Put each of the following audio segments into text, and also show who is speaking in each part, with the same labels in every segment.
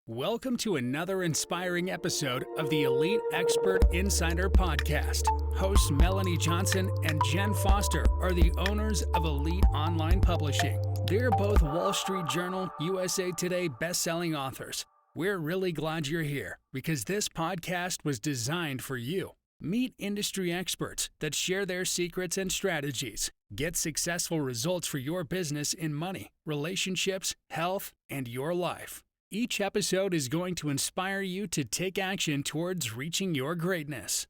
Speaker 1: Welcome to another inspiring episode of the Elite Expert Insider Podcast. Hosts Melanie Johnson and Jenn Foster are the owners of Elite Online Publishing. They're both Wall Street Journal, USA Today best-selling authors. We're really glad you're here because this podcast was designed for you. Meet industry experts that share their secrets and strategies. Get successful results for your business in money, relationships, health, and your life. Each episode is going to inspire you to take action towards reaching your greatness.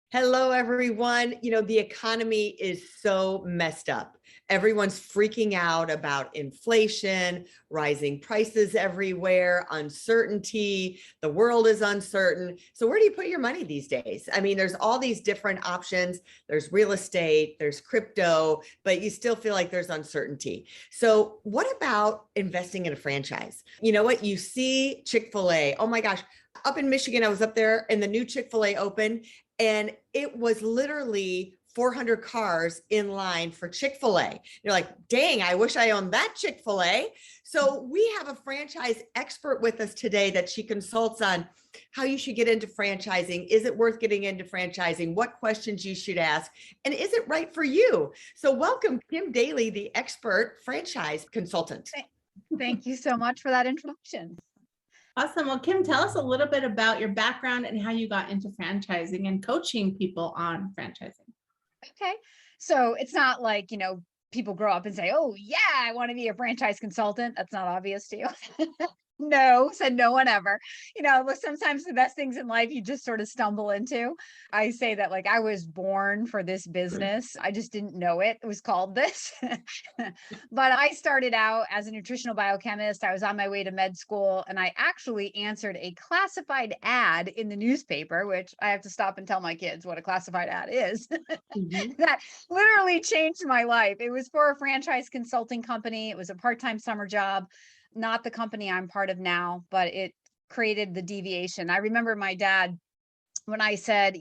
Speaker 2: Hello, everyone. The economy is so messed up. Everyone's freaking out about inflation, rising prices everywhere, uncertainty. The world is uncertain. So where do you put your money these days? I mean, there's all these different options. There's real estate, there's crypto, but you still feel like there's uncertainty. So what about investing in a franchise? You know what? You see Chick-fil-A. Oh my gosh. Up in Michigan, I was up there and the new Chick-fil-A opened, and it was literally 400 cars in line for Chick-fil-A. You're like, dang, I wish I owned that Chick-fil-A. So we have a franchise expert with us today that she consults on how you should get into franchising. Is it worth getting into franchising? What questions you should ask? And is it right for you? So welcome, Kim Daly, the expert franchise consultant.
Speaker 3: Thank you so much for that introduction.
Speaker 4: Awesome. Well, Kim, tell us a little bit about your background and how you got into franchising and coaching people on franchising.
Speaker 3: Okay. So it's not like, people grow up and say, oh, yeah, I want to be a franchise consultant. That's not obvious to you. No, said no one ever. Sometimes the best things in life you just sort of stumble into. I say that like I was born for this business. I just didn't know it was called this. But I started out as a nutritional biochemist. I was on my way to med school, and I actually answered a classified ad in the newspaper, which I have to stop and tell my kids what a classified ad is. That literally changed my life. It was for a franchise consulting company. It was a part-time summer job. Not the company I'm part of now, but it created the deviation. I remember my dad, when I said,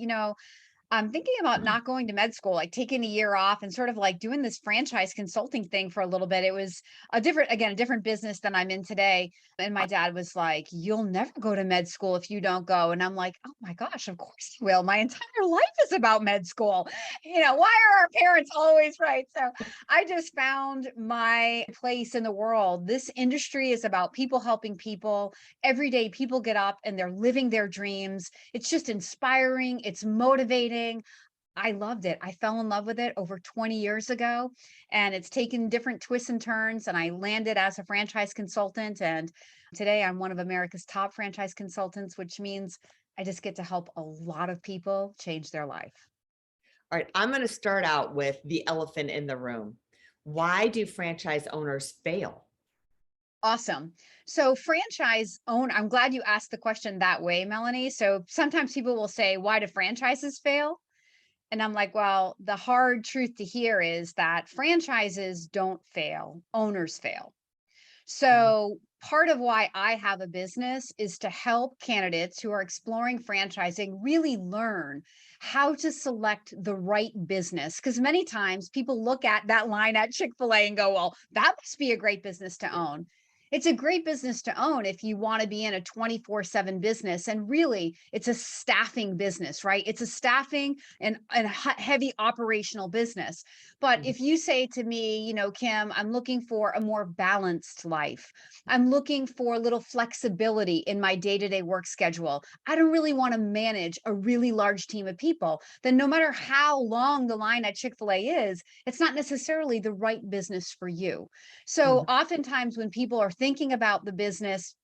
Speaker 3: I'm thinking about not going to med school, like taking a year off and sort of like doing this franchise consulting thing for a little bit. It was a different business than I'm in today. And my dad was like, you'll never go to med school if you don't go. And I'm like, oh my gosh, of course I will. My entire life is about med school. Why are our parents always right? So I just found my place in the world. This industry is about people helping people. Every day people get up and they're living their dreams. It's just inspiring. It's motivating. I loved it. I fell in love with it over 20 years ago, and it's taken different twists and turns, and I landed as a franchise consultant. And today I'm one of America's top franchise consultants, which means I just get to help a lot of people change their life.
Speaker 2: All right, I'm going to start out with the elephant in the room. Why do franchise owners fail?
Speaker 3: Awesome. So I'm glad you asked the question that way, Melanie. So sometimes people will say, why do franchises fail? And I'm like, well, the hard truth to hear is that franchises don't fail, owners fail. So part of why I have a business is to help candidates who are exploring franchising really learn how to select the right business. Because many times people look at that line at Chick-fil-A and go, well, that must be a great business to own. It's a great business to own if you want to be in a 24/7 business. And really, it's a staffing business, right? It's a staffing and heavy operational business. But if you say to me, Kim, I'm looking for a more balanced life. I'm looking for a little flexibility in my day-to-day work schedule. I don't really want to manage a really large team of people. Then no matter how long the line at Chick-fil-A is, it's not necessarily the right business for you. So oftentimes when people are thinking about the business,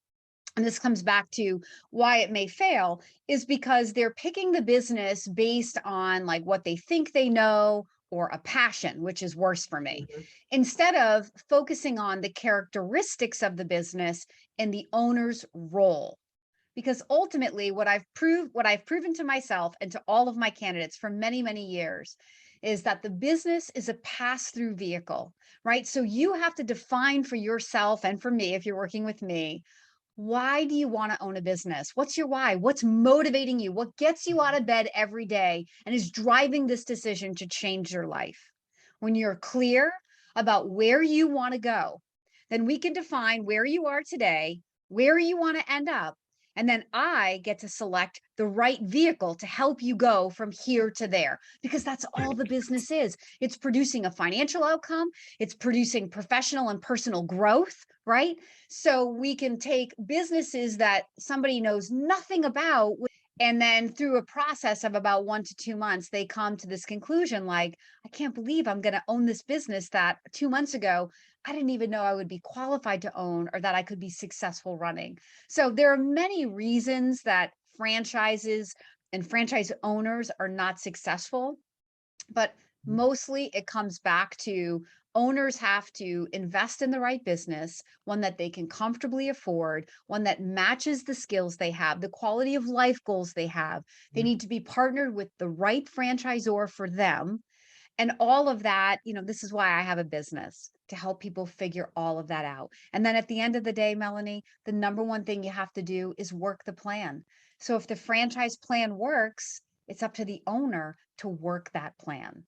Speaker 3: and this comes back to why it may fail, is because they're picking the business based on like what they think they know or a passion, which is worse for me, instead of focusing on the characteristics of the business and the owner's role. Because ultimately what I've proven to myself and to all of my candidates for many, many years is that the business is a pass-through vehicle, right? So you have to define for yourself and for me, if you're working with me, why do you want to own a business? What's your why? What's motivating you? What gets you out of bed every day and is driving this decision to change your life? When you're clear about where you want to go, then we can define where you are today, where you want to end up. And then I get to select the right vehicle to help you go from here to there, because that's all the business is. It's producing a financial outcome. It's producing professional and personal growth, right? So we can take businesses that somebody knows nothing about, and then through a process of about 1 to 2 months, they come to this conclusion like, I can't believe I'm going to own this business that 2 months ago I didn't even know I would be qualified to own, or that I could be successful running. So there are many reasons that franchises and franchise owners are not successful, but mostly it comes back to owners have to invest in the right business, one that they can comfortably afford, one that matches the skills they have, the quality of life goals they have. They need to be partnered with the right franchisor for them. And all of that, this is why I have a business, to help people figure all of that out. And then at the end of the day, Melanie, the number one thing you have to do is work the plan. So if the franchise plan works, it's up to the owner to work that plan.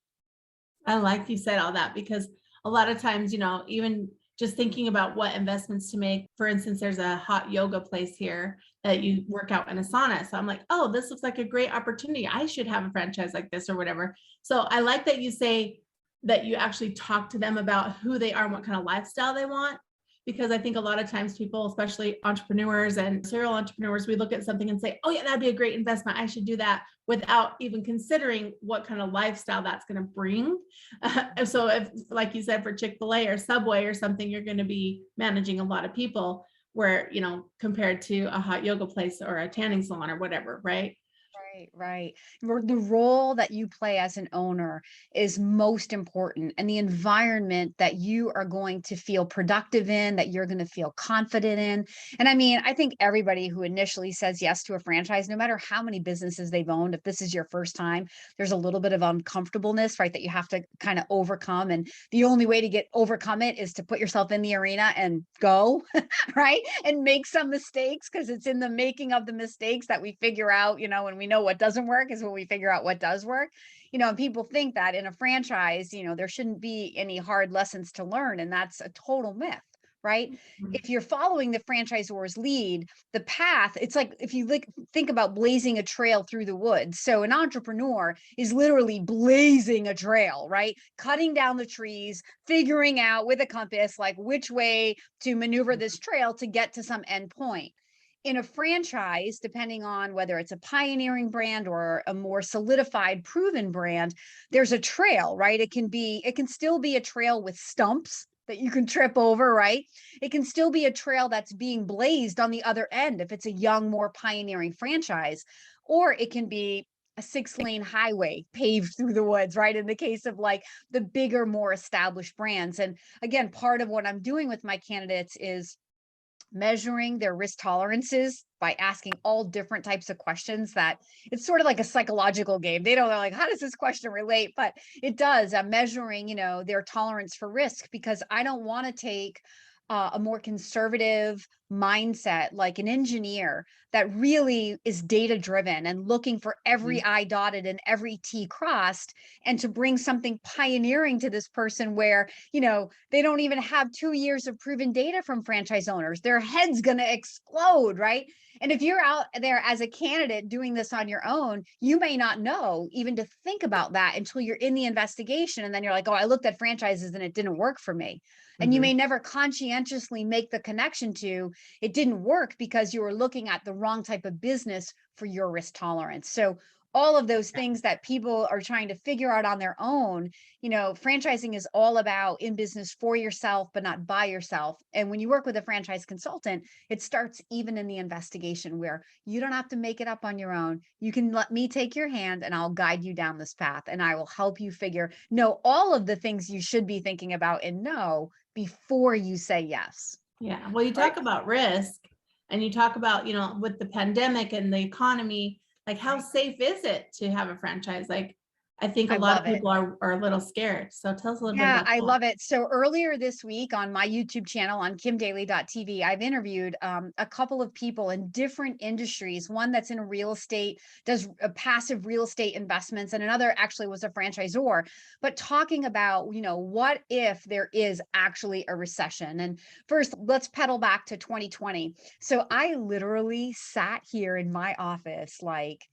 Speaker 4: I like you said all that, because a lot of times, even just thinking about what investments to make. For instance, there's a hot yoga place here that you work out in a sauna. So I'm like, oh, this looks like a great opportunity. I should have a franchise like this or whatever. So I like that you say that you actually talk to them about who they are and what kind of lifestyle they want. Because I think a lot of times people, especially entrepreneurs and serial entrepreneurs, we look at something and say, oh yeah, that'd be a great investment. I should do that, without even considering what kind of lifestyle that's going to bring. So if, like you said, for Chick-fil-A or Subway or something, you're going to be managing a lot of people, where, compared to a hot yoga place or a tanning salon or whatever, right?
Speaker 3: Right. The role that you play as an owner is most important, and the environment that you are going to feel productive in, that you're going to feel confident in. And I mean, I think everybody who initially says yes to a franchise, no matter how many businesses they've owned, if this is your first time, there's a little bit of uncomfortableness, right, that you have to kind of overcome. And the only way to overcome it is to put yourself in the arena and go, right, and make some mistakes, because it's in the making of the mistakes that we figure out, when we know what doesn't work is when we figure out what does work. And people think that in a franchise, there shouldn't be any hard lessons to learn. And that's a total myth, right?
Speaker 4: Mm-hmm.
Speaker 3: If you're following the franchisor's lead, the path, it's like, if you think about blazing a trail through the woods. So an entrepreneur is literally blazing a trail, right? Cutting down the trees, figuring out with a compass, like which way to maneuver this trail to get to some end point. In a franchise, depending on whether it's a pioneering brand or a more solidified, proven brand, there's a trail, right? It can still be a trail with stumps that you can trip over, right? It can still be a trail that's being blazed on the other end if it's a young, more pioneering franchise, or it can be a 6-lane highway paved through the woods, right? In the case of like the bigger, more established brands. And again, part of what I'm doing with my candidates is measuring their risk tolerances by asking all different types of questions. That it's sort of like a psychological game. They don't know, like, how does this question relate? But it does. I'm measuring, their tolerance for risk, because I don't want to take a more conservative mindset, like an engineer that really is data driven and looking for every I dotted and every T crossed, and to bring something pioneering to this person where, they don't even have 2 years of proven data from franchise owners. Their head's going to explode, right? And if you're out there as a candidate doing this on your own, you may not know even to think about that until you're in the investigation. And then you're like, oh, I looked at franchises and it didn't work for me. And you may never conscientiously make the connection to it didn't work because you were looking at the wrong type of business for your risk tolerance. So all of those things that people are trying to figure out on their own, franchising is all about in business for yourself, but not by yourself. And when you work with a franchise consultant, it starts even in the investigation, where you don't have to make it up on your own. You can let me take your hand and I'll guide you down this path, and I will help you know all of the things you should be thinking about and know before you say yes.
Speaker 4: Yeah. Well, you talk about risk, and you talk about, with the pandemic and the economy, like how safe is it to have a franchise? Like, I think a
Speaker 3: I
Speaker 4: lot of
Speaker 3: love it.
Speaker 4: people are a little scared. So tell us a little bit
Speaker 3: Yeah,
Speaker 4: about
Speaker 3: I
Speaker 4: that.
Speaker 3: love it. So earlier this week on my YouTube channel on kimdaly.tv, I've interviewed a couple of people in different industries. One that's in real estate, does passive real estate investments, and another actually was a franchisor, but talking about, what if there is actually a recession? And first, let's pedal back to 2020. So I literally sat here in my office, like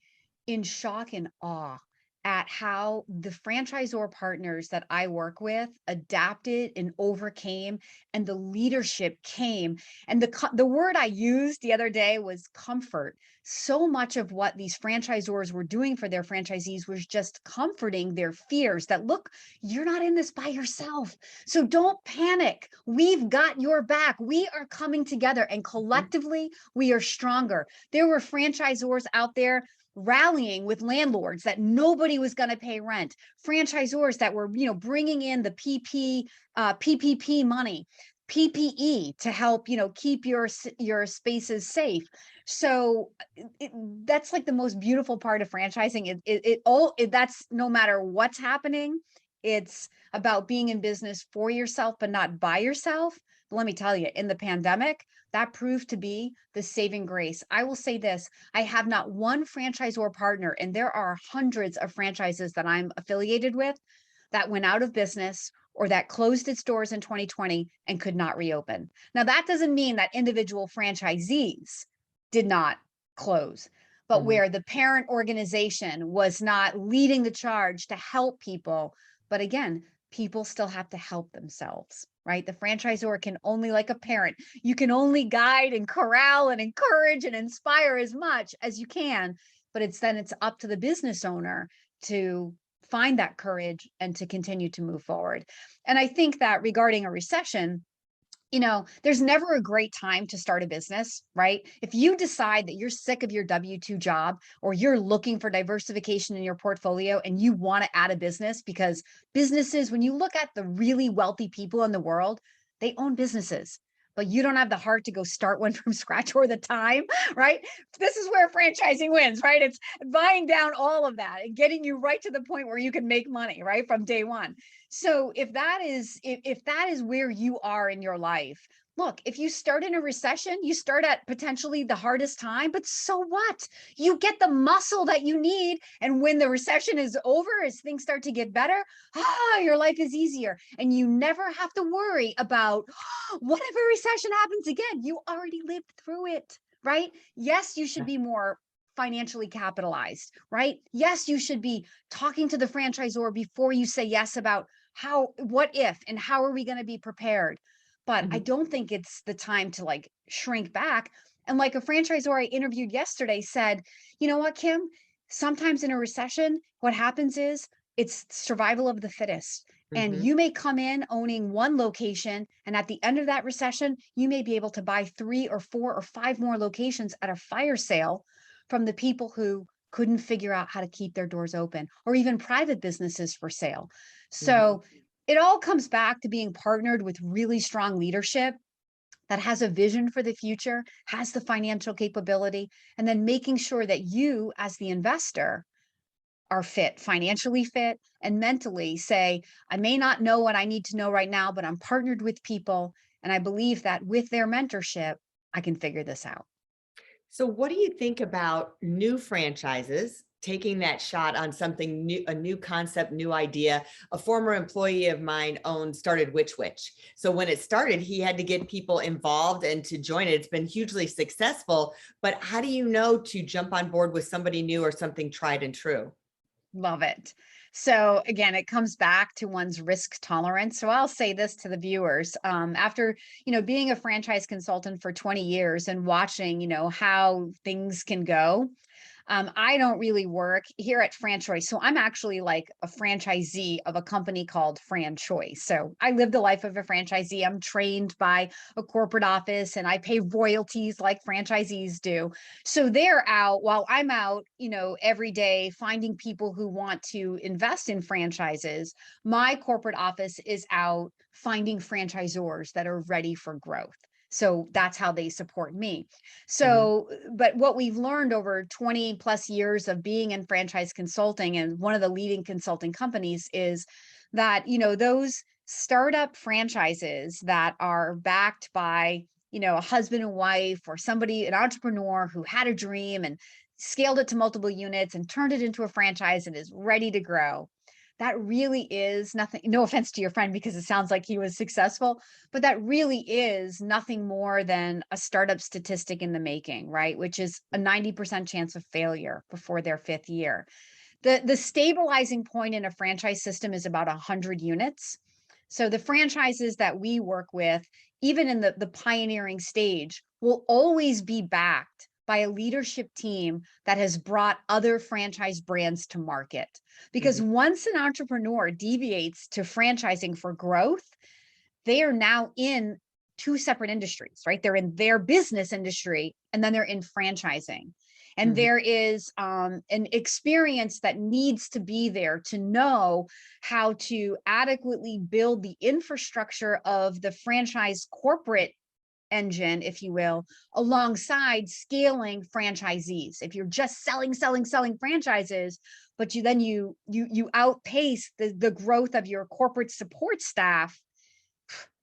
Speaker 3: in shock and awe at how the franchisor partners that I work with adapted and overcame, and the leadership came. And the word I used the other day was comfort. So much of what these franchisors were doing for their franchisees was just comforting their fears that, look, you're not in this by yourself. So don't panic. We've got your back. We are coming together, and collectively we are stronger. There were franchisors out there rallying with landlords that nobody was going to pay rent, franchisors that were, bringing in the PPP money, PPE to help, keep your spaces safe. So that's like the most beautiful part of franchising. That's no matter what's happening. It's about being in business for yourself, but not by yourself. But let me tell you, in the pandemic, that proved to be the saving grace. I will say this, I have not one franchisor partner, and there are hundreds of franchises that I'm affiliated with, that went out of business or that closed its doors in 2020 and could not reopen. Now, that doesn't mean that individual franchisees did not close, but where the parent organization was not leading the charge to help people. But again, people still have to help themselves, right? The franchisor can only, like a parent, you can only guide and corral and encourage and inspire as much as you can, but it's up to the business owner to find that courage and to continue to move forward. And I think that regarding a recession, there's never a great time to start a business, right? If you decide that you're sick of your W-2 job, or you're looking for diversification in your portfolio and you want to add a business, because businesses, when you look at the really wealthy people in the world, they own businesses, but you don't have the heart to go start one from scratch or the time, right? This is where franchising wins, right? It's buying down all of that and getting you right to the point where you can make money, right, from day one. So if that is where you are in your life, look, if you start in a recession, you start at potentially the hardest time, but so what? You get the muscle that you need. And when the recession is over, as things start to get better, your life is easier. And you never have to worry about what if a recession happens again? You already lived through it, right? Yes, you should be more financially capitalized, right? Yes, you should be talking to the franchisor before you say yes about what if, and how are we going to be prepared? But I don't think it's the time to like shrink back. And like a franchisor I interviewed yesterday said, you know what, Kim, sometimes in a recession, what happens is it's survival of the fittest. And you may come in owning one location, and at the end of that recession, you may be able to buy 3 or 4 or 5 more locations at a fire sale from the people who couldn't figure out how to keep their doors open, or even private businesses for sale. So it all comes back to being partnered with really strong leadership that has a vision for the future, has the financial capability, and then making sure that you, as the investor, are fit, financially fit, and mentally say, I may not know what I need to know right now, but I'm partnered with people, and I believe that with their mentorship, I can figure this out.
Speaker 2: So what do you think about new franchises taking that shot on something new, a new concept, new idea? A former employee of mine started Witch Witch. So when it started, he had to get people involved and to join it. It's been hugely successful, but how do you know to jump on board with somebody new or something tried and true?
Speaker 3: Love it. So again, it comes back to one's risk tolerance. So I'll say this to the viewers, after, being a franchise consultant for 20 years and watching, how things can go, I don't really work here at FranChoice. So I'm actually like a franchisee of a company called FranChoice. So I live the life of a franchisee. I'm trained by a corporate office and I pay royalties like franchisees do. So they're out while I'm out, every day finding people who want to invest in franchises. My corporate office is out finding franchisors that are ready for growth. So that's how they support me. So, but what we've learned over 20 plus years of being in franchise consulting and one of the leading consulting companies is that, those startup franchises that are backed by, a husband and wife or somebody, an entrepreneur who had a dream and scaled it to multiple units and turned it into a franchise and is ready to grow. That really is nothing, no offense to your friend, because it sounds like he was successful, but that really is nothing more than a startup statistic in the making, right? Which is a 90% chance of failure before their 5th year. The stabilizing point in a franchise system is about 100 units. So the franchises that we work with, even in the pioneering stage, will always be backed by a leadership team that has brought other franchise brands to market. Because once an entrepreneur deviates to franchising for growth, they are now in 2 separate industries, right? They're in their business industry and then they're in franchising. And there is an experience that needs to be there to know how to adequately build the infrastructure of the franchise corporate engine, if you will, alongside scaling franchisees. If you're just selling franchises, but you outpace the growth of your corporate support staff,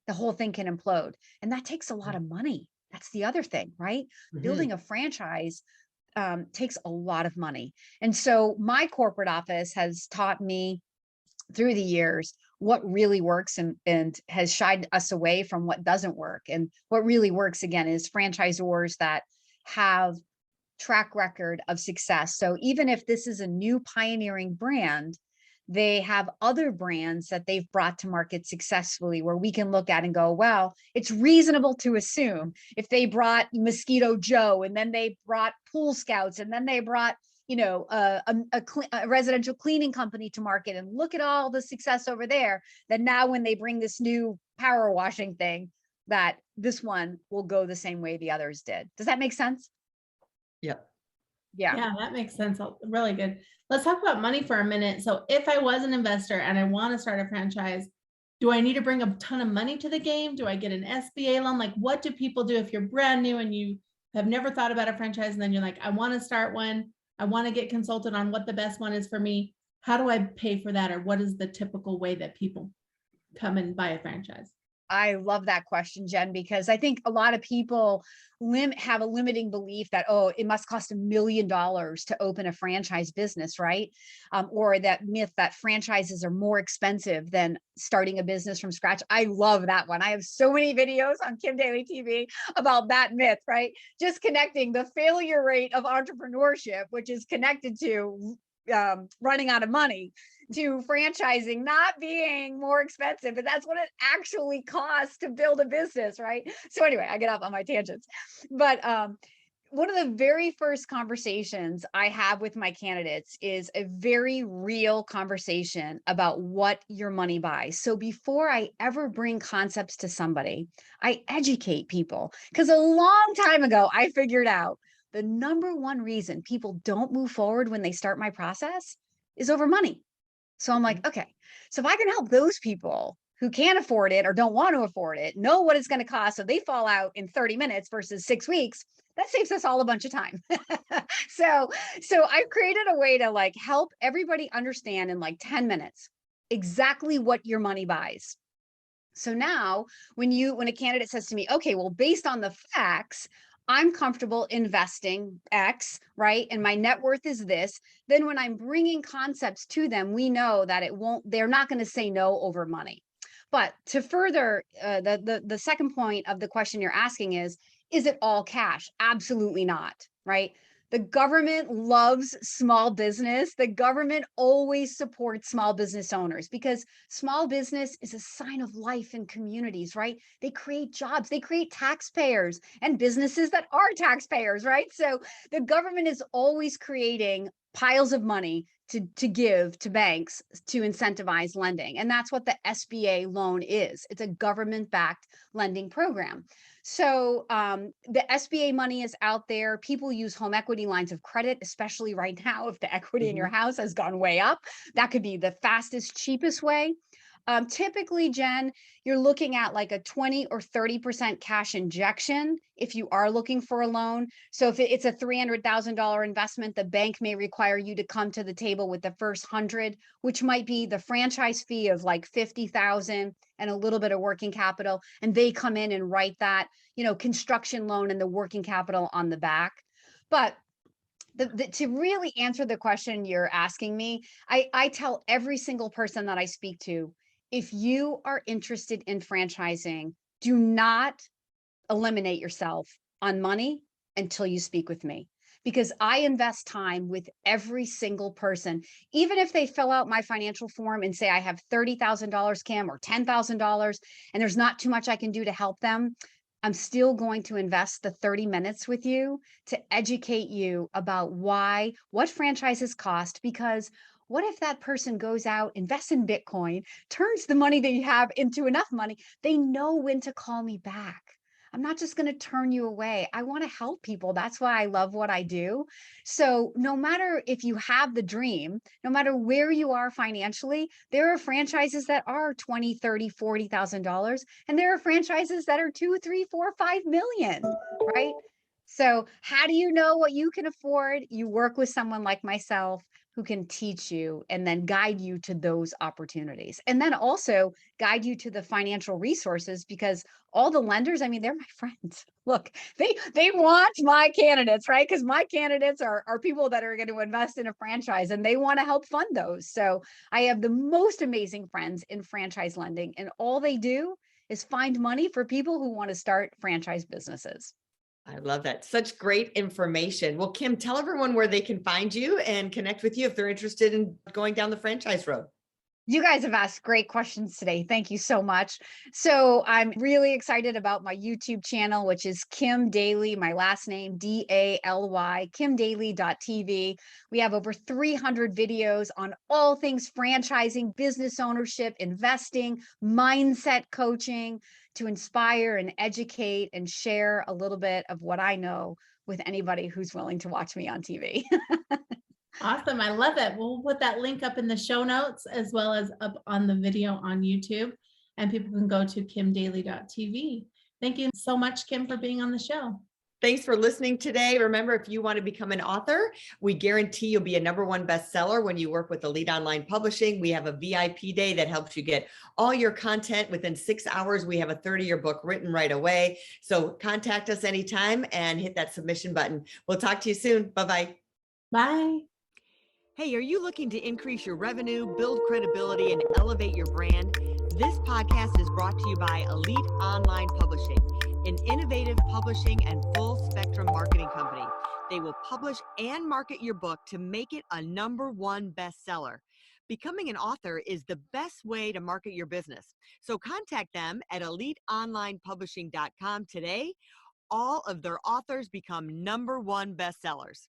Speaker 3: the whole thing can implode. And that takes a lot of money. That's the other thing, right? Building a franchise takes a lot of money. And so my corporate office has taught me through the years what really works and has shied us away from what doesn't work. And what really works, again, is franchisors that have track record of success. So even if this is a new pioneering brand, they have other brands that they've brought to market successfully where we can look at and go, well, it's reasonable to assume if they brought Mosquito Joe and then they brought Pool Scouts and then they brought a residential cleaning company to market, and look at all the success over there, that now when they bring this new power washing thing, that this one will go the same way the others did. Does that make sense?
Speaker 2: Yep.
Speaker 4: Yeah, that makes sense. Really good. Let's talk about money for a minute. So if I was an investor and I want to start a franchise, do I need to bring a ton of money to the game? Do I get an SBA loan? Like, what do people do if you're brand new and you have never thought about a franchise and then you're like, I want to start one. I want to get consulted on what the best one is for me. How do I pay for that? Or what is the typical way that people come and buy a franchise?
Speaker 3: I love that question, Jen, because I think a lot of people have a limiting belief that, oh, it must cost $1 million to open a franchise business, right? Or that myth that franchises are more expensive than starting a business from scratch. I love that one. I have so many videos on Kim Daly TV about that myth, right? Just connecting the failure rate of entrepreneurship, which is connected to running out of money, to franchising not being more expensive, but that's what it actually costs to build a business, right? So anyway, I get off on my tangents, but one of the very first conversations I have with my candidates is a very real conversation about what your money buys. So before I ever bring concepts to somebody, I educate people, because a long time ago, I figured out the number one reason people don't move forward when they start my process is over money. So I'm like, okay, so if I can help those people who can't afford it or don't want to afford it, know what it's going to cost, so they fall out in 30 minutes versus 6 weeks, that saves us all a bunch of time. So I've created a way to like help everybody understand in like 10 minutes exactly what your money buys. So now when a candidate says to me, okay, well, based on the facts, I'm comfortable investing X, right? And my net worth is this. Then when I'm bringing concepts to them, we know that they're not going to say no over money. But to further, the second point of the question you're asking is it all cash? Absolutely not, right? The government loves small business. The government always supports small business owners because small business is a sign of life in communities, right? They create jobs, they create taxpayers and businesses that are taxpayers, right? So the government is always creating piles of money to give to banks to incentivize lending. And that's what the SBA loan is. It's a government-backed lending program. So the SBA money is out there. People use home equity lines of credit, especially right now, if the equity in your house has gone way up. That could be the fastest, cheapest way. Typically, Jen, you're looking at like a 20 or 30% cash injection if you are looking for a loan. So if it's a $300,000 investment, the bank may require you to come to the table with the first 100, which might be the franchise fee of like 50,000 and a little bit of working capital. And they come in and write that, construction loan and the working capital on the back. But to really answer the question you're asking me, I tell every single person that I speak to, if you are interested in franchising, do not eliminate yourself on money until you speak with me, because I invest time with every single person. Even if they fill out my financial form and say, I have $30,000, Kim, or $10,000, and there's not too much I can do to help them, I'm still going to invest the 30 minutes with you to educate you about what franchises cost, because what if that person goes out, invests in Bitcoin, turns the money they have into enough money? They know when to call me back. I'm not just going to turn you away. I want to help people. That's why I love what I do. So no matter if you have the dream, no matter where you are financially, there are franchises that are 20, 30, $40,000. And there are franchises that are 2, 3, 4, 5 million, right? So how do you know what you can afford? You work with someone like myself who can teach you and then guide you to those opportunities. And then also guide you to the financial resources, because all the lenders, they're my friends. Look, they want my candidates, right? Because my candidates are people that are going to invest in a franchise and they want to help fund those. So I have the most amazing friends in franchise lending, and all they do is find money for people who want to start franchise businesses.
Speaker 2: I love that. Such great information. Well, Kim, tell everyone where they can find you and connect with you if they're interested in going down the franchise road.
Speaker 3: You guys have asked great questions today. Thank you so much. So I'm really excited about my YouTube channel, which is Kim Daly, my last name, Daly, kimdaly.tv. We have over 300 videos on all things franchising, business ownership, investing, mindset coaching, to inspire and educate and share a little bit of what I know with anybody who's willing to watch me on TV.
Speaker 4: Awesome. I love it. We'll put that link up in the show notes as well as up on the video on YouTube, and people can go to kimdaly.tv. Thank you so much, Kim, for being on the show.
Speaker 2: Thanks for listening today. Remember, if you want to become an author, we guarantee you'll be a #1 bestseller when you work with Elite Online Publishing. We have a VIP day that helps you get all your content within 6 hours. We have a 30-year book written right away. So contact us anytime and hit that submission button. We'll talk to you soon. Bye-bye.
Speaker 4: Bye.
Speaker 2: Hey, are you looking to increase your revenue, build credibility, and elevate your brand? This podcast is brought to you by Elite Online Publishing, an innovative publishing and full-spectrum marketing company. They will publish and market your book to make it a #1 bestseller. Becoming an author is the best way to market your business. So contact them at eliteonlinepublishing.com today. All of their authors become #1 bestsellers.